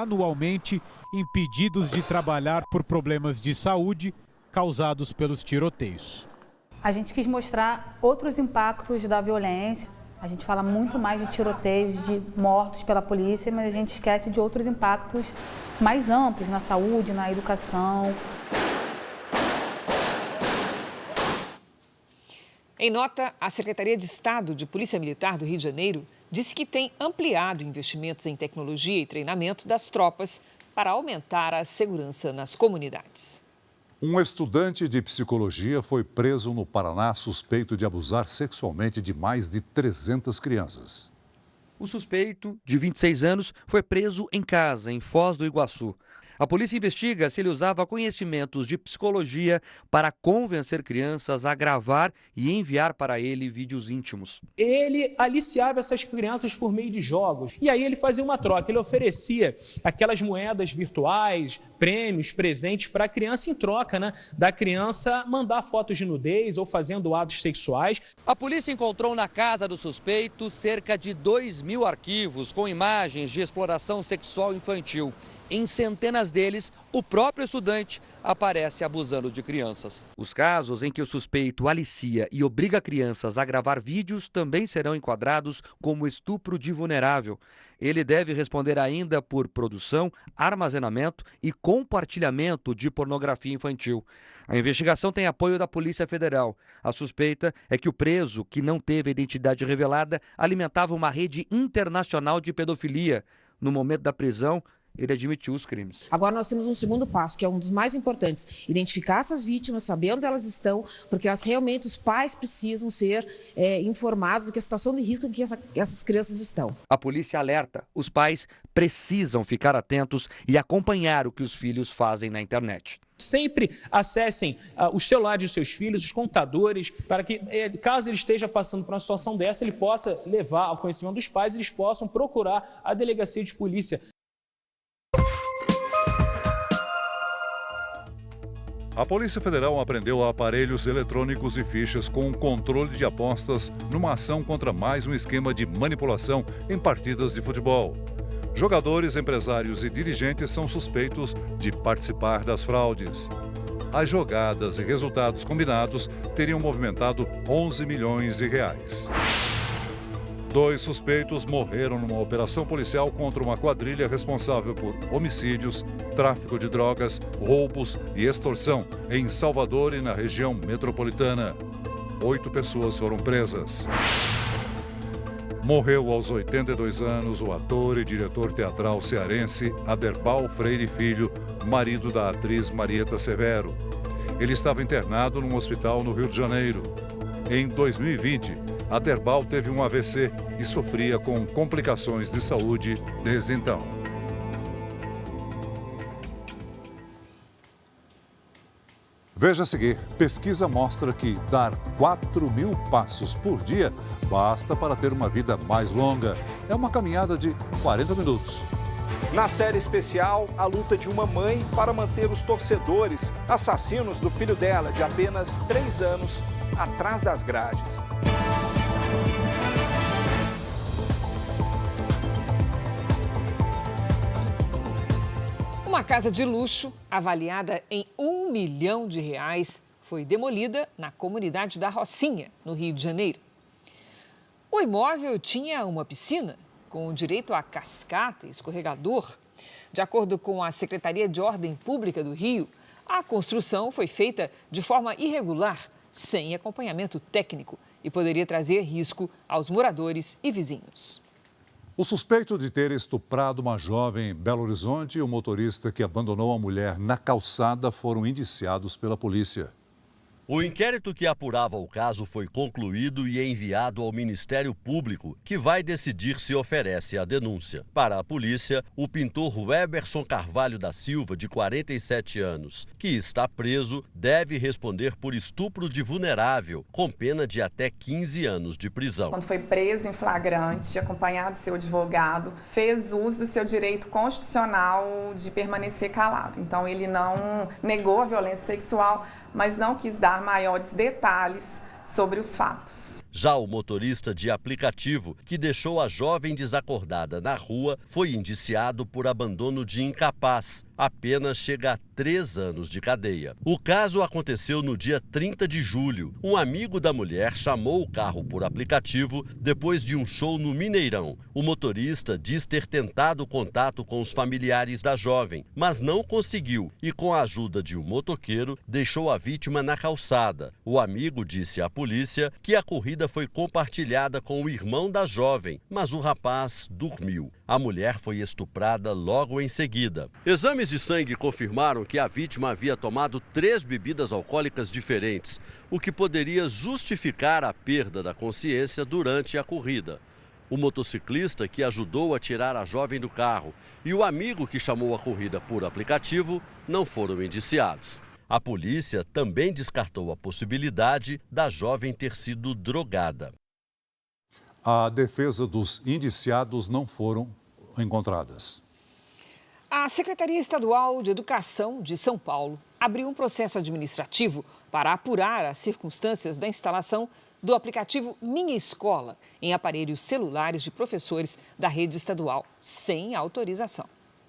Speaker 20: anualmente impedidos de trabalhar por problemas de saúde causados pelos tiroteios.
Speaker 1: A gente quis mostrar outros impactos da violência. A gente fala muito mais de tiroteios, de mortos pela polícia, mas a gente esquece de outros impactos mais amplos na saúde, na educação.
Speaker 2: Em nota, a Secretaria de Estado de Polícia Militar do Rio de Janeiro disse que tem ampliado investimentos em tecnologia e treinamento das tropas para aumentar a segurança nas comunidades.
Speaker 3: Um estudante de psicologia foi preso no Paraná suspeito de abusar sexualmente de mais de 300 crianças.
Speaker 22: O suspeito, de 26 anos, foi preso em casa, em Foz do Iguaçu. A polícia investiga se ele usava conhecimentos de psicologia para convencer crianças a gravar e enviar para ele vídeos íntimos.
Speaker 23: Ele aliciava essas crianças por meio de jogos. E aí ele fazia uma troca, ele oferecia aquelas moedas virtuais, prêmios, presentes para a criança em troca, da criança mandar fotos de nudez ou fazendo atos sexuais.
Speaker 22: A polícia encontrou na casa do suspeito cerca de 2.000 arquivos com imagens de exploração sexual infantil. Em centenas deles, o próprio estudante aparece abusando de crianças. Os casos em que o suspeito alicia e obriga crianças a gravar vídeos também serão enquadrados como estupro de vulnerável. Ele deve responder ainda por produção, armazenamento e compartilhamento de pornografia infantil. A investigação tem apoio da Polícia Federal. A suspeita é que o preso, que não teve a identidade revelada, alimentava uma rede internacional de pedofilia. No momento da prisão, ele admitiu os crimes.
Speaker 24: Agora nós temos um segundo passo, que é um dos mais importantes. Identificar essas vítimas, saber onde elas estão, porque os pais precisam ser informados da situação de risco em que essas crianças estão.
Speaker 22: A polícia alerta, os pais precisam ficar atentos e acompanhar o que os filhos fazem na internet.
Speaker 23: Sempre acessem os celulares dos seus filhos, os computadores, para que, caso ele esteja passando por uma situação dessa, ele possa levar ao conhecimento dos pais e eles possam procurar a delegacia de polícia.
Speaker 3: A Polícia Federal apreendeu aparelhos eletrônicos e fichas com controle de apostas numa ação contra mais um esquema de manipulação em partidas de futebol. Jogadores, empresários e dirigentes são suspeitos de participar das fraudes. As jogadas e resultados combinados teriam movimentado R$11 milhões. 2 suspeitos morreram numa operação policial contra uma quadrilha responsável por homicídios, tráfico de drogas, roubos e extorsão em Salvador e na região metropolitana. 8 pessoas foram presas. Morreu aos 82 anos o ator e diretor teatral cearense Aderbal Freire Filho, marido da atriz Marieta Severo. Ele estava internado num hospital no Rio de Janeiro. Em 2020, Aderbal teve um AVC e sofria com complicações de saúde desde então. Veja a seguir, pesquisa mostra que dar 4.000 passos por dia basta para ter uma vida mais longa. É uma caminhada de 40 minutos.
Speaker 16: Na série especial, a luta de uma mãe para manter os torcedores assassinos do filho dela, de apenas 3 anos, atrás das grades.
Speaker 2: Uma casa de luxo, avaliada em R$1 milhão, foi demolida na comunidade da Rocinha, no Rio de Janeiro. O imóvel tinha uma piscina com direito a cascata e escorregador. De acordo com a Secretaria de Ordem Pública do Rio, a construção foi feita de forma irregular, sem acompanhamento técnico, e poderia trazer risco aos moradores e vizinhos.
Speaker 3: O suspeito de ter estuprado uma jovem em Belo Horizonte e o motorista que abandonou a mulher na calçada foram indiciados pela polícia.
Speaker 4: O inquérito que apurava o caso foi concluído e enviado ao Ministério Público, que vai decidir se oferece a denúncia. Para a polícia, o pintor Weberson Carvalho da Silva, de 47 anos, que está preso, deve responder por estupro de vulnerável, com pena de até 15 anos de prisão.
Speaker 7: Quando foi preso em flagrante, acompanhado do seu advogado, fez uso do seu direito constitucional de permanecer calado. Então, ele não negou a violência sexual, mas não quis dar maiores detalhes sobre os fatos.
Speaker 4: Já o motorista de aplicativo, que deixou a jovem desacordada na rua, foi indiciado por abandono de incapaz. A pena chega a 3 anos de cadeia. O caso aconteceu no dia 30 de julho. Um amigo da mulher chamou o carro por aplicativo depois de um show no Mineirão. O motorista diz ter tentado contato com os familiares da jovem, mas não conseguiu e, com a ajuda de um motoqueiro, deixou a vítima na calçada. O amigo disse à polícia que a corrida foi compartilhada com o irmão da jovem, mas o rapaz dormiu. A mulher foi estuprada logo em seguida. Exames de sangue confirmaram que a vítima havia tomado 3 bebidas alcoólicas diferentes, o que poderia justificar a perda da consciência durante a corrida. O motociclista que ajudou a tirar a jovem do carro e o amigo que chamou a corrida por aplicativo não foram indiciados. A polícia também descartou a possibilidade da jovem ter sido drogada.
Speaker 3: A defesa dos indiciados não foram encontradas.
Speaker 2: A Secretaria Estadual de Educação de São Paulo abriu um processo administrativo para apurar as circunstâncias da instalação do aplicativo Minha Escola em aparelhos celulares de professores da rede estadual, sem autorização.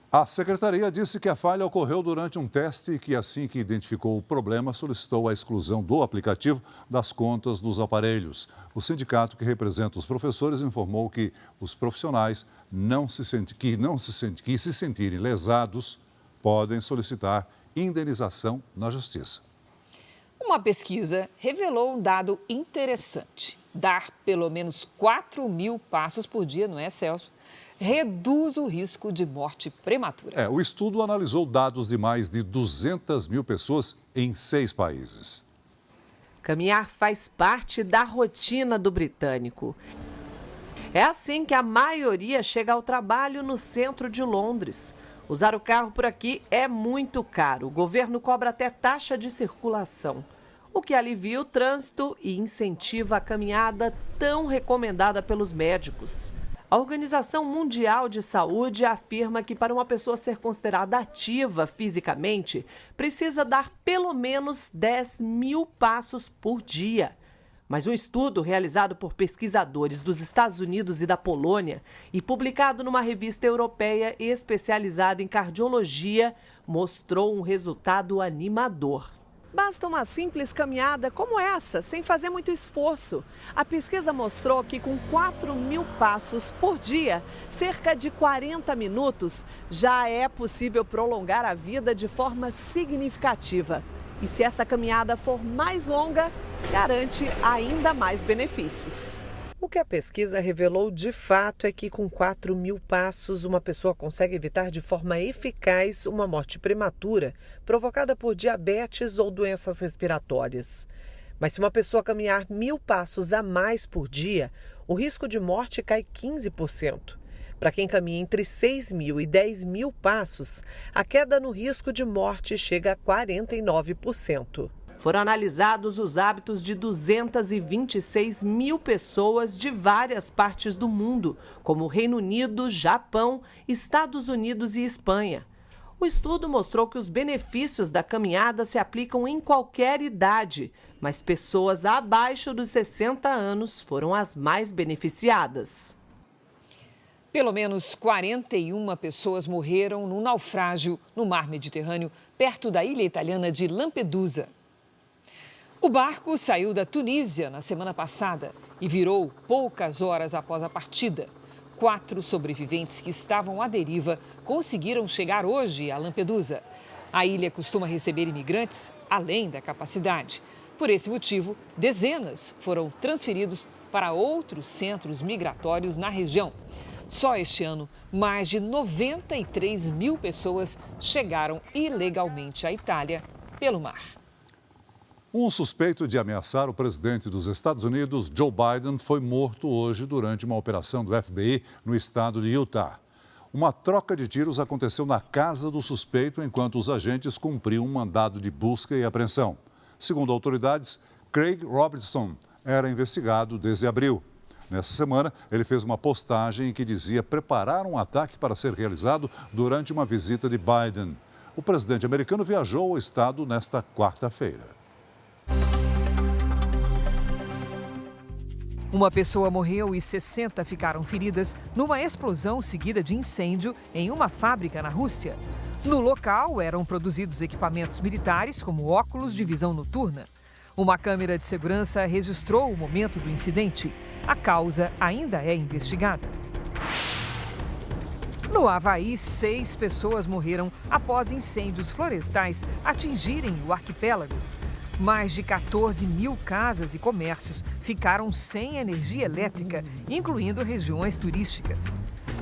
Speaker 3: A secretaria disse que a falha ocorreu durante um teste e que, assim que identificou o problema, solicitou a exclusão do aplicativo das contas dos aparelhos. O sindicato que representa os professores informou que os profissionais que se sentirem lesados podem solicitar indenização na Justiça.
Speaker 2: Uma pesquisa revelou um dado interessante. Dar pelo menos 4.000 passos por dia, não é, Celso? Reduz o risco de morte prematura.
Speaker 3: O estudo analisou dados de mais de 200 mil pessoas em 6 países.
Speaker 8: Caminhar faz parte da rotina do britânico. É assim que a maioria chega ao trabalho no centro de Londres. Usar o carro por aqui é muito caro. O governo cobra até taxa de circulação, o que alivia o trânsito e incentiva a caminhada tão recomendada pelos médicos. A Organização Mundial de Saúde afirma que para uma pessoa ser considerada ativa fisicamente, precisa dar pelo menos 10.000 passos por dia. Mas um estudo realizado por pesquisadores dos Estados Unidos e da Polônia e publicado numa revista europeia especializada em cardiologia mostrou um resultado animador. Basta uma simples caminhada como essa, sem fazer muito esforço. A pesquisa mostrou que com 4.000 passos por dia, cerca de 40 minutos, já é possível prolongar a vida de forma significativa. E se essa caminhada for mais longa, garante ainda mais benefícios. O que a pesquisa revelou de fato é que com 4.000 passos, uma pessoa consegue evitar de forma eficaz uma morte prematura provocada por diabetes ou doenças respiratórias. Mas se uma pessoa caminhar 1.000 passos a mais por dia, o risco de morte cai 15%. Para quem caminha entre 6.000 e 10.000 passos, a queda no risco de morte chega a 49%. Foram analisados os hábitos de 226 mil pessoas de várias partes do mundo, como Reino Unido, Japão, Estados Unidos e Espanha. O estudo mostrou que os benefícios da caminhada se aplicam em qualquer idade, mas pessoas abaixo dos 60 anos foram as mais beneficiadas.
Speaker 2: Pelo menos 41 pessoas morreram num naufrágio no mar Mediterrâneo, perto da ilha italiana de Lampedusa. O barco saiu da Tunísia na semana passada e virou poucas horas após a partida. 4 sobreviventes que estavam à deriva conseguiram chegar hoje a Lampedusa. A ilha costuma receber imigrantes além da capacidade. Por esse motivo, dezenas foram transferidos para outros centros migratórios na região. Só este ano, mais de 93 mil pessoas chegaram ilegalmente à Itália pelo mar.
Speaker 3: Um suspeito de ameaçar o presidente dos Estados Unidos, Joe Biden, foi morto hoje durante uma operação do FBI no estado de Utah. Uma troca de tiros aconteceu na casa do suspeito enquanto os agentes cumpriam um mandado de busca e apreensão. Segundo autoridades, Craig Robertson era investigado desde abril. Nessa semana, ele fez uma postagem em que dizia preparar um ataque para ser realizado durante uma visita de Biden. O presidente americano viajou ao estado nesta quarta-feira.
Speaker 2: Uma pessoa morreu e 60 ficaram feridas numa explosão seguida de incêndio em uma fábrica na Rússia. No local eram produzidos equipamentos militares como óculos de visão noturna. Uma câmera de segurança registrou o momento do incidente. A causa ainda é investigada. No Havaí, 6 pessoas morreram após incêndios florestais atingirem o arquipélago. Mais de 14 mil casas e comércios ficaram sem energia elétrica, incluindo regiões turísticas.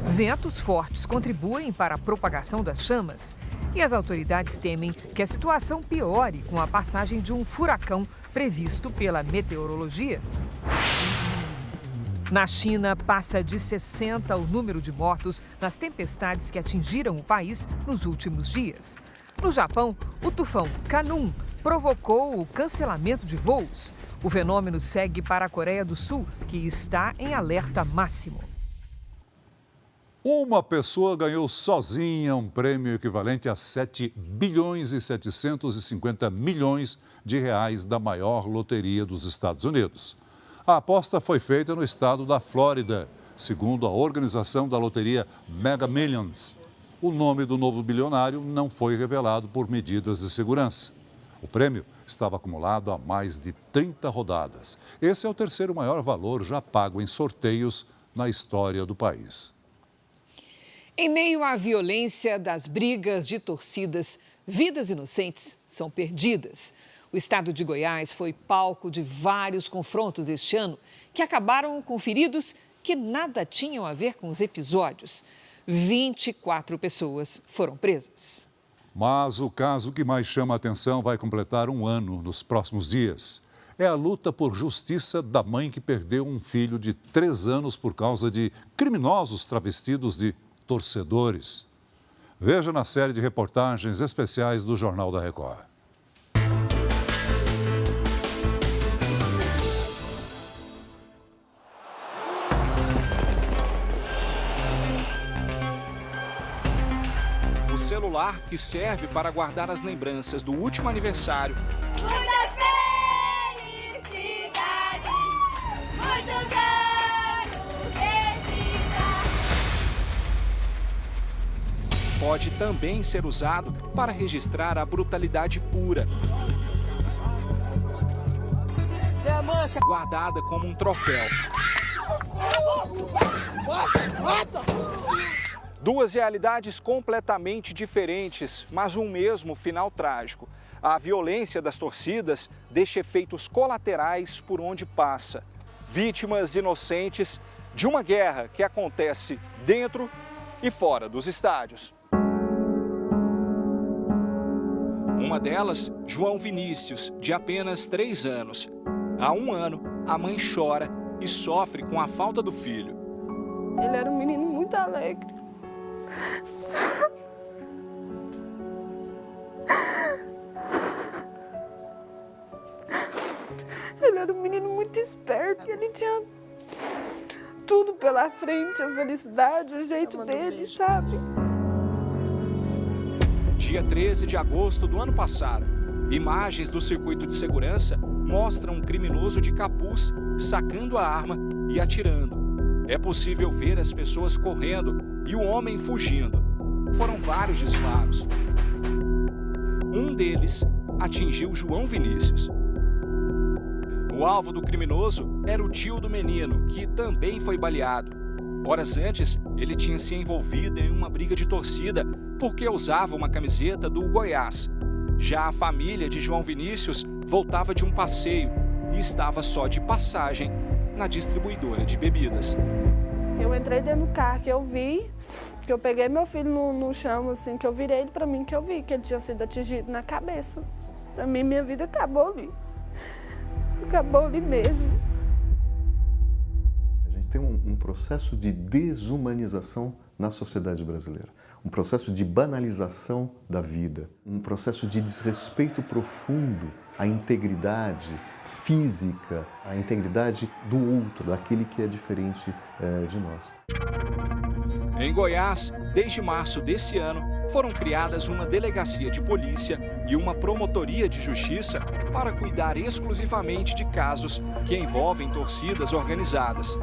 Speaker 2: Ventos fortes contribuem para a propagação das chamas e as autoridades temem que a situação piore com a passagem de um furacão previsto pela meteorologia. Na China, passa de 60 o número de mortos nas tempestades que atingiram o país nos últimos dias. No Japão, o tufão Kanun provocou o cancelamento de voos. O fenômeno segue para a Coreia do Sul, que está em alerta máximo.
Speaker 3: Uma pessoa ganhou sozinha um prêmio equivalente a 7 bilhões e 750 milhões de reais da maior loteria dos Estados Unidos. A aposta foi feita no estado da Flórida, segundo a organização da loteria Mega Millions. O nome do novo bilionário não foi revelado por medidas de segurança. O prêmio estava acumulado há mais de 30 rodadas. Esse é o terceiro maior valor já pago em sorteios na história do país.
Speaker 2: Em meio à violência das brigas de torcidas, vidas inocentes são perdidas. O estado de Goiás foi palco de vários confrontos este ano que acabaram com feridos que nada tinham a ver com os episódios. 24 pessoas foram presas.
Speaker 3: Mas o caso que mais chama a atenção vai completar um ano nos próximos dias. É a luta por justiça da mãe que perdeu um filho de 3 anos por causa de criminosos travestidos de torcedores. Veja na série de reportagens especiais do Jornal da Record.
Speaker 16: O celular que serve para guardar as lembranças do último aniversário.
Speaker 6: Muita felicidade, muitos anos de vida.
Speaker 16: Pode também ser usado para registrar a brutalidade pura. Guardada como um troféu. Duas realidades completamente diferentes, mas um mesmo final trágico. A violência das torcidas deixa efeitos colaterais por onde passa. Vítimas inocentes de uma guerra que acontece dentro e fora dos estádios. Uma delas, João Vinícius, de apenas 3 anos. Há 1 ano, a mãe chora e sofre com a falta do filho.
Speaker 9: Ele era um menino muito alegre. Ele era um menino muito esperto e ele tinha tudo pela frente, a felicidade, o jeito dele, sabe?
Speaker 16: Dia 13 de agosto do ano passado, imagens do circuito de segurança mostram um criminoso de capuz sacando a arma e atirando. É possível ver as pessoas correndo e o homem fugindo. Foram vários disparos. Um deles atingiu João Vinícius. O alvo do criminoso era o tio do menino, que também foi baleado. Horas antes, ele tinha se envolvido em uma briga de torcida porque usava uma camiseta do Goiás. Já a família de João Vinícius voltava de um passeio e estava só de passagem na distribuidora de bebidas.
Speaker 9: Eu entrei dentro do carro, que eu vi, que eu peguei meu filho no chão, assim, que eu virei ele pra mim, que eu vi que ele tinha sido atingido na cabeça. Pra mim, minha vida acabou ali. Acabou ali mesmo.
Speaker 5: A gente tem um processo de desumanização na sociedade brasileira. Um processo de banalização da vida. Um processo de desrespeito profundo à integridade física, à integridade do outro, daquele que é diferente de nós.
Speaker 16: Em Goiás, desde março desse ano, foram criadas uma delegacia de polícia e uma promotoria de justiça para cuidar exclusivamente de casos que envolvem torcidas organizadas.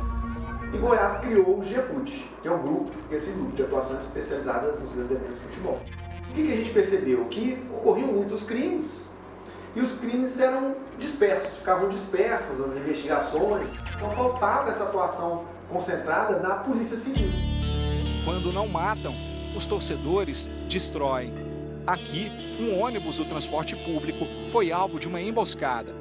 Speaker 10: E Goiás criou o GEFUT, que é um grupo, esse grupo de atuação especializada nos grandes eventos de futebol. O que a gente percebeu? Que ocorriam muitos crimes e os crimes eram dispersos, ficavam dispersas as investigações. Então faltava essa atuação concentrada na Polícia Civil.
Speaker 16: Quando não matam, os torcedores destroem. Aqui, um ônibus do transporte público foi alvo de uma emboscada.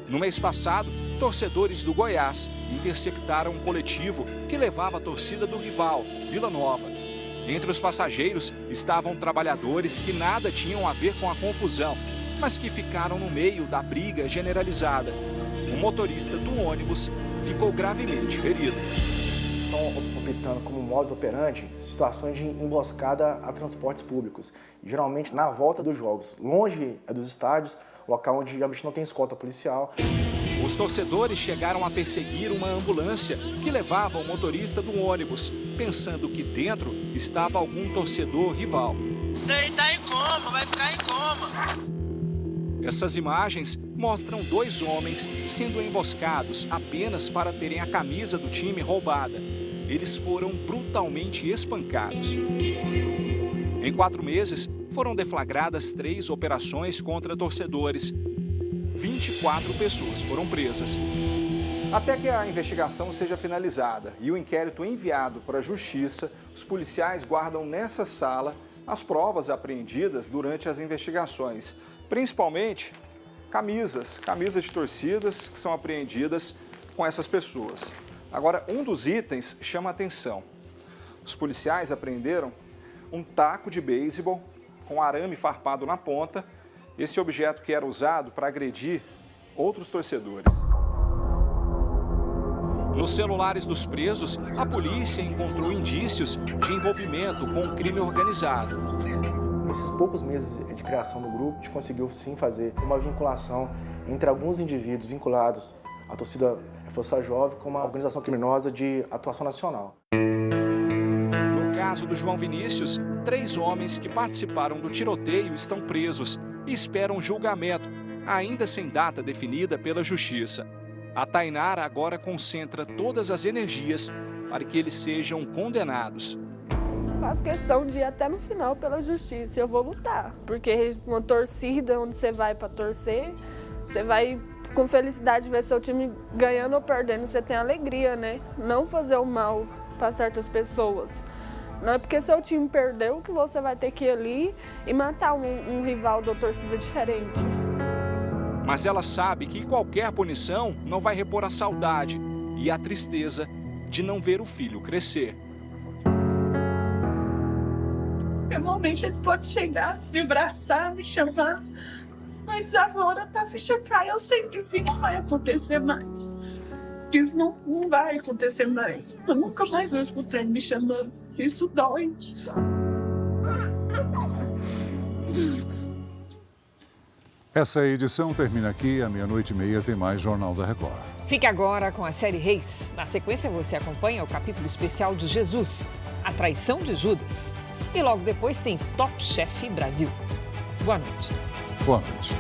Speaker 16: No mês passado, torcedores do Goiás interceptaram um coletivo que levava a torcida do rival, Vila Nova. Entre os passageiros estavam trabalhadores que nada tinham a ver com a confusão, mas que ficaram no meio da briga generalizada. O motorista do ônibus ficou gravemente ferido.
Speaker 11: Estão optando como modus operandi situações de emboscada a transportes públicos, geralmente na volta dos jogos, longe dos estádios, local onde geralmente não tem escolta policial.
Speaker 16: Os torcedores chegaram a perseguir uma ambulância que levava o motorista do ônibus, pensando que dentro estava algum torcedor rival.
Speaker 13: Isso daí tá em coma, vai ficar em coma.
Speaker 16: Essas imagens mostram dois homens sendo emboscados apenas para terem a camisa do time roubada. Eles foram brutalmente espancados. Em 4 meses, foram deflagradas 3 operações contra torcedores. 24 pessoas foram presas. Até que a investigação seja finalizada e o inquérito enviado para a Justiça, os policiais guardam nessa sala as provas apreendidas durante as investigações, principalmente camisas de torcidas que são apreendidas com essas pessoas. Agora, um dos itens chama a atenção. Os policiais apreenderam um taco de beisebol com arame farpado na ponta, esse objeto que era usado para agredir outros torcedores. Nos celulares dos presos, a polícia encontrou indícios de envolvimento com o crime organizado.
Speaker 11: Nesses poucos meses de criação do grupo, a gente conseguiu sim fazer uma vinculação entre alguns indivíduos vinculados à torcida Força Jovem com uma organização criminosa de atuação nacional.
Speaker 16: No caso do João Vinícius, 3 homens que participaram do tiroteio estão presos e esperam julgamento, ainda sem data definida pela Justiça. A Tainara agora concentra todas as energias para que eles sejam condenados.
Speaker 9: Faço questão de ir até no final pela justiça. Eu vou lutar, porque uma torcida onde você vai para torcer, você vai com felicidade ver seu time ganhando ou perdendo, você tem alegria, né? Não fazer o mal para certas pessoas. Não é porque seu time perdeu que você vai ter que ir ali e matar um rival da torcida diferente.
Speaker 16: Mas ela sabe que qualquer punição não vai repor a saudade e a tristeza de não ver o filho crescer.
Speaker 9: Normalmente ele pode chegar, me abraçar, me chamar, mas agora pra ficha cai, eu sei que isso não vai acontecer mais. Isso não vai acontecer mais. Eu nunca mais vou escutar ele me chamando. Isso dói.
Speaker 3: Essa edição termina aqui, à 00:30 tem mais Jornal da Record.
Speaker 2: Fique agora com a série Reis. Na sequência, você acompanha o capítulo especial de Jesus, a traição de Judas. E logo depois tem Top Chef Brasil. Boa noite.
Speaker 3: Boa noite.